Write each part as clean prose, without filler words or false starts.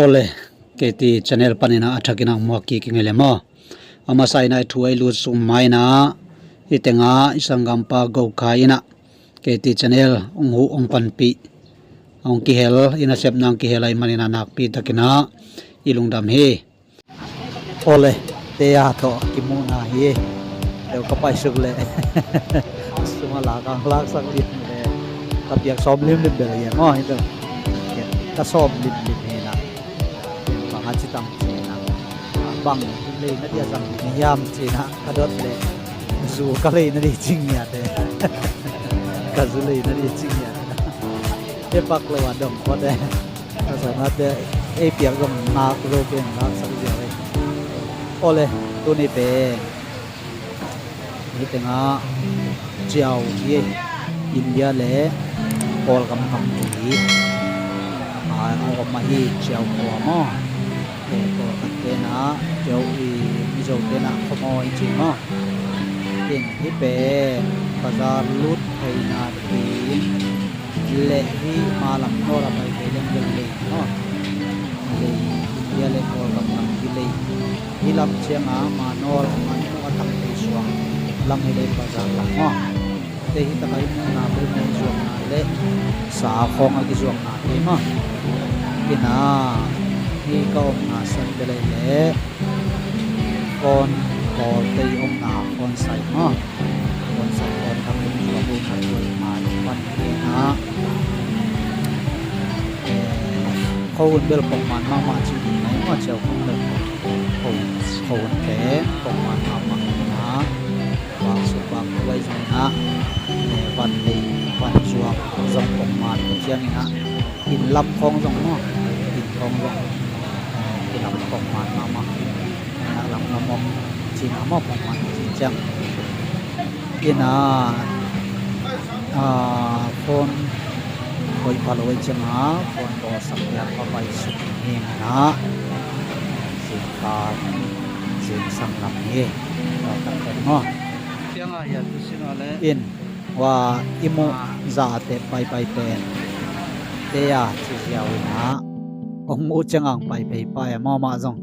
Ole keti channel panina athakina mwaki kingele mo ama saina thuai lu sumaina itenga isangampa gokhaina keti channel onghu ongpanpi ongki hel ina sepnang ki helai manina nakpi takina ilungdam he ole te ya tho kimuna hi deu kapai sukle sumala kang lak sak lim le kapiak som lim lim bel ya mo ito ka som lim lim he na pangachitang china bang le na dia sang yam china kadot le zu ka le na di chingya te ka zu le na di chingya te pak le wa dom ko de sa na de e piak gom na ro ken na sak dia le ole tu ni pe ni tenga jiao ye India le ol kam kam ki o ma hi jiao ko mo e ko te na jiao i mi jo te na ko mo i chi mo tin hi pe bazar lut thai na ti le hi malam no ra bai ke leng le no le India le ko kam kam ki le hilam chenga manor man ko atak te suang lam hele bazar la mo te hi ta kai na bu ne suang na le sa khong a ki suang na te mo kina hi ko na san de le kon ko te ong na kon sai mo kon sai kon tam ni ko bu kan ko ma pan ni na ko un bel pong man ma ma chi ni mai ma cheu ko le ko te pong man ma ma na wa su ba wai sai naวันนี้วันช่วงจงปงมาเชียงนี่ฮะกินลำคองจงเนาะกินคองจงกินลำคองมานะลำมอมจีนมอปงมาจีนจังกินคนคอยพาลอยจังคนก็สักยาพาไปสุดเองนะสิการสิสังลำนี้เราตั้งใจเนาะเชียงอ่ะอย่าตุสินอะไรอินว่าอิโมซาเตไปเป็นเตียชิเจียวนะองมูจังไปไปมาจง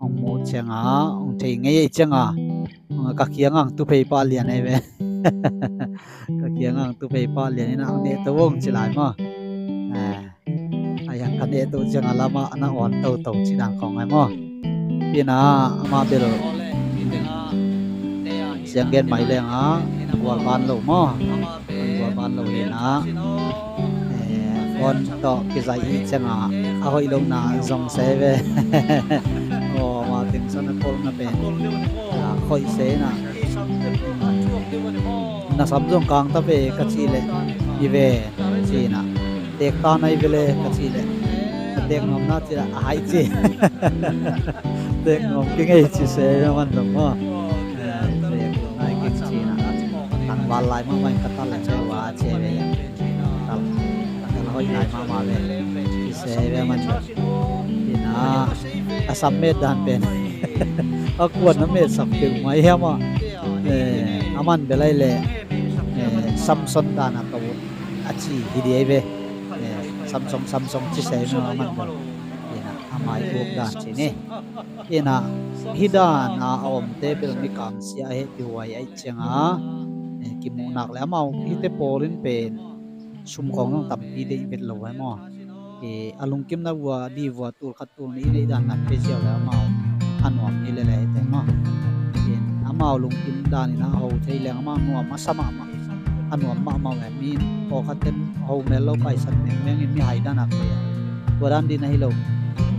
องมูจังองเทงเงยจังกักเคียงตุไปปาเลียนไอ้เวกักเคียงตุไปปาเลียนนี่นะเนตวงจิหลายมายังกันเนตจังละมานะอ่อนโตจิดังของไอ้มาพี่นะมาเบลเสียงเกนใหม่เลยวัวบ้านเราม้อวัวบ้านเราเห็นนะคนต่อกิจอีจังเอาให้ลงนาจงเสวโอ้มาถึงสนพลนะเป็นคอยเสนะนะสัมจงกลางตะเปกะชีเลอีเวชีนะเด็กตาในเวเลกะชีเลเด็กงอมน่าจะหายจีเด็กงอมกินไอ้ชีเสมันตรงม้อบาลายมามันก็ตัดเลยเจ้าว่าเชเวตัดแล้วก็ย้ายมาเลยเชเวมันนี่นะสัมเมตดันเป็นเอากวนน้ำเมตสัมถึงไว้เหี้ยมั้งอามันเบลัยเลยซัมซุงดานะตัวอาชีฮิดีไอเวซัมซุงที่เชเวมันนี่นะอามาอีกด้านที่นี่นะฮิดานะอมเตเบลมิกังเสียเหตุไว้ไอเจ้ากิมูนักแล้วเมาฮิเตโปลินเป็นชุมของต้องตับปีเดอิเวตโลไว้มั้งอลุงกิมนะวัวดีวัวตูขัดตูนี้ในด้านนั้นเป็นเสียวแล้วเมาอันหวมนี่เลยแต่มั้งเมาลุงกิมด้านนี้นะเขาใช้แรงมากนัวมาสมัครมาอันหวมมาเมาแบบมีพอขัดเต็มเขาเมลเราไปสันแมงมีหายด้านนักเลยตัวด้านดีนะฮิโล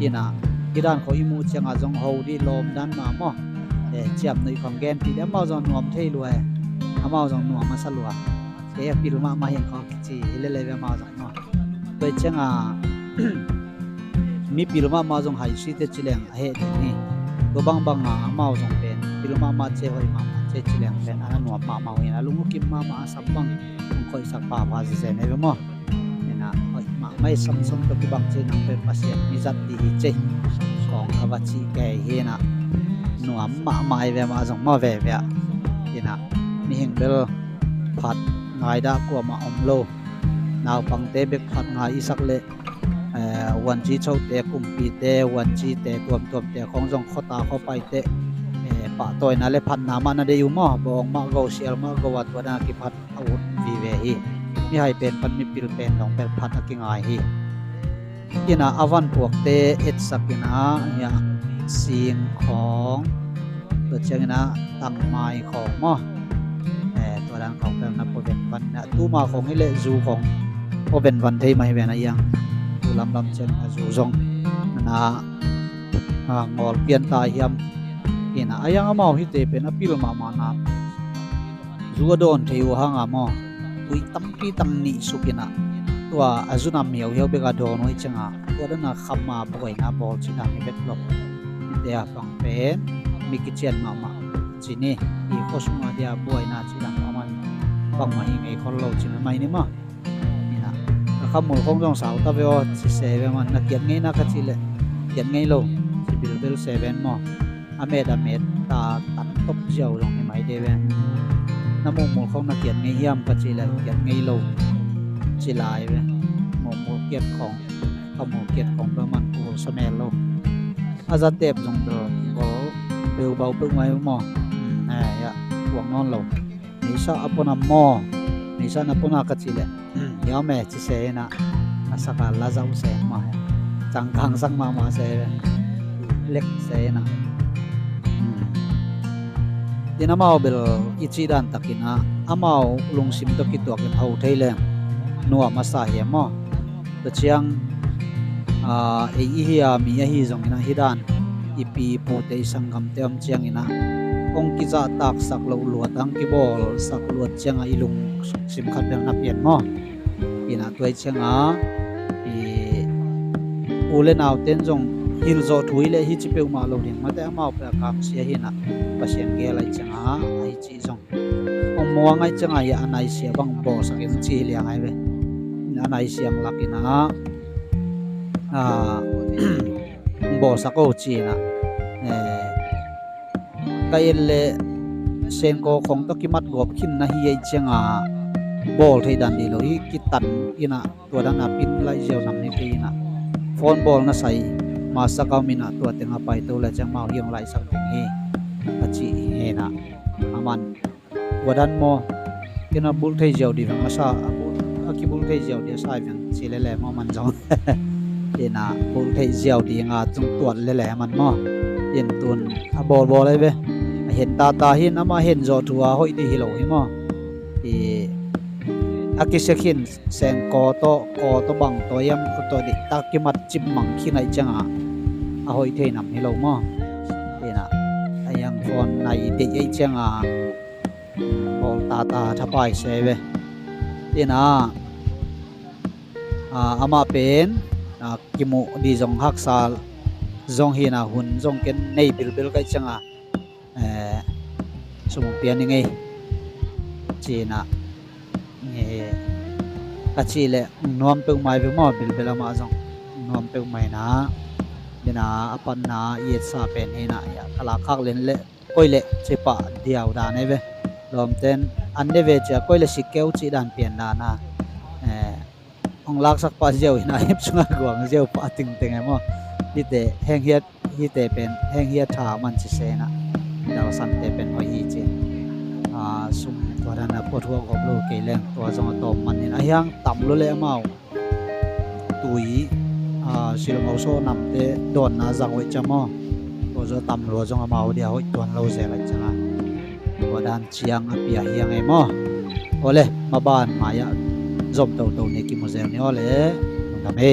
ยีน่ะที่ด้านเขาอิมูเชียงอาจงเขาดีลมด้านมามั้งเจียมในของแกนปีแล้วเมาจนหวมเที่รวยอามาจังหนัวมาสลัวปิลมาเห็นของจีเลเวมาจังเนาะโดยเช่นมีปิลมาจังหายชีเตจิเลงเฮ็ดนี่ตัวบางอามาจังเป็นปิลมาเจหอยมาเจจิเลงเป็นอันหนัวมาเห็นลุงกิมมาสับบังคอยสักป่าพาสิเซนเอเวมอเนี่ยนะไม่ซ้ำตัวบางเจนังเป็นภาษามีจัดดีเจของอวัชิแก่เฮนะหนัวมาเอเวมาจังมาเวเนี่ยนะมีเห็นเบลพัดน ายดากว่ามาอมโลนาวปังเตเบกพัดงายอีสักเลวันจีเช่าเตกุมปีเตวันจีเตตวมเตของจงขตาเข้าไปเตปะตัวนั่นเลยพัดนามันได้อยู่มั้งบองมาเกาเสียมาเกาวัดวันกิพัดอาวุธวีเวฮีมีให้เป็นปันมีปิลเป็นของเป็นพัดกิงไอฮียินาอวันพวกเตเอ็ดสักนะเนี่ยเสียงของตัวเชียงนะตั้งไม้ของมั้งตัวดังของเป็นนับเป็นวันนะตู้มาของให้เละจูของพอเป็นวันที่ไม่เป็นอะไรยังตู้ลำเช่นจูจงนะงอลเปลี่ยนตาเหียมเห็นอะไรยังมาฮิตเป็นอภิลมามานาจูก็โดนเที่ยวห่างมาตุยตั้มปีตั้มนี่สุกินะตัวอาจุนามเหี่ยวเบกาโดนไว้จังอ่ะตัวนั้นขับมาบ่อยนะบอลชินามีเบ็ดลบนี่เดียฟังเป็นมีกิจเชียนมาจีนี่อีโคสมาเดียบ่อยนะจีดังมามันฟังมาอีกไอ้คนเราจีนไม่นี่มั้งนี่นะข้ามูลของจงสาวตะเวอจีเซเวมันนักเกียรติไงนักกจีเลยเกียรติไงโลจีบิลเซเวนมั้งอเมดตาตันตบเจียวลงในไม้เดเวนน้ำมูลของนักเกียรติไงเยี่ยมกจีเลยเกียรติไงโลจีลายเว้มูลเกียรติของข้ามูลเกียรติของประมาณโอสเมลโลอาจารย์เต็มจงเดิมก็เบลเบาปึ๊กไว้มั้งya buang non lo nisa apona mo nisa na puna kachile ya me chi se na asaka la zau se ma changkang sang ma se lek se na dinamao bel ichi dan takina amao lungsim to ki to ken hau theile nuwa masa he mo to chiang e hi mi hi jong ina hidan ipi pote sangam te am chiang ina ong ki za tak sak lo luat ang ki bol sak luat changa ilung sim khat bel na pian mo ina tuai changa i ulen out ten jong hil zo thui le hi chi pe ma lo ding ma te ma pra kam sia hi na pasien ge lai changa ai chi jong ong mo ngai changa ya anai sia bang bo sakin chi liang ai ve anai siang lakina bo sako chi na kaile sen ko khong to kimat gop khin na hi ai chenga ball thei dan di lo hi kitan ina to dan na pin lai jeu nam ni pe ina phone ball na sai ma saka mina to tenga pai to la chang mau hiang lai sak ting hi achi he na aman wadan mo kina bul thei jeu di ma sa aki bul thei jeu dia sai van si le mo man jong ina bul thei jeu di nga chung tuat le man mo yen tun a bol lai veเห็นตาหินอามาเห็นจอทัวห้อยที่ฮิโลหิมออากิเซขินแสงกอโตบังตัวยำตัวดิตากิมัดจิมมังขี้ไหนจังอาห้อยเทนำฮิโลมอเห็นอะยังฟอนในเด็กไอจังบอลตาทับไปเซเวเห็นอามาเป็นกิมุดีจงฮักซาจงหินาหุ่นจงเก็นในบิลไกจังสมองเปียนยังไงจีน่ะอาชีเลยนวมเปิงไม้เป็นหม้อบิลเบลมาจงนวมเปิงไม้นะเดี๋ยวนะอปันนะเย็ดซาเป็นเฮน่ะอย่าขลาคักเล่นเละก้อยเละเจ็บปะเดียวดานไอ้เว้รวมเต้นอันเดเวจะก้อยเละสิเกลจีดานเปลี่ยนนานะองลักสักปะเจียวนะเห็บช่วงกวางเจียวปะตึงไงมั้งฮิเตแห้งเฮียเป็นแห้งเฮียถามันจิเซนะดาวสันเตเป็นหอยฮีเจสุ่มตัวนั้นนะปวดหัวกับลูกเกลงตัวจงตอมมันนี่นะยังต่ำเลยเมาตุยสิลงเอาโซ่นำเตโดนนะจังไว้จะมอตัวจะต่ำรัวจงเมาเดียวตัวเราเสียอะไรจังตัวด้านเชียงเปียเฮียงไงมอโอเลยมาบ้านมายะจมตัวนี่กิมโมเซลนี่โอเลยทำเอ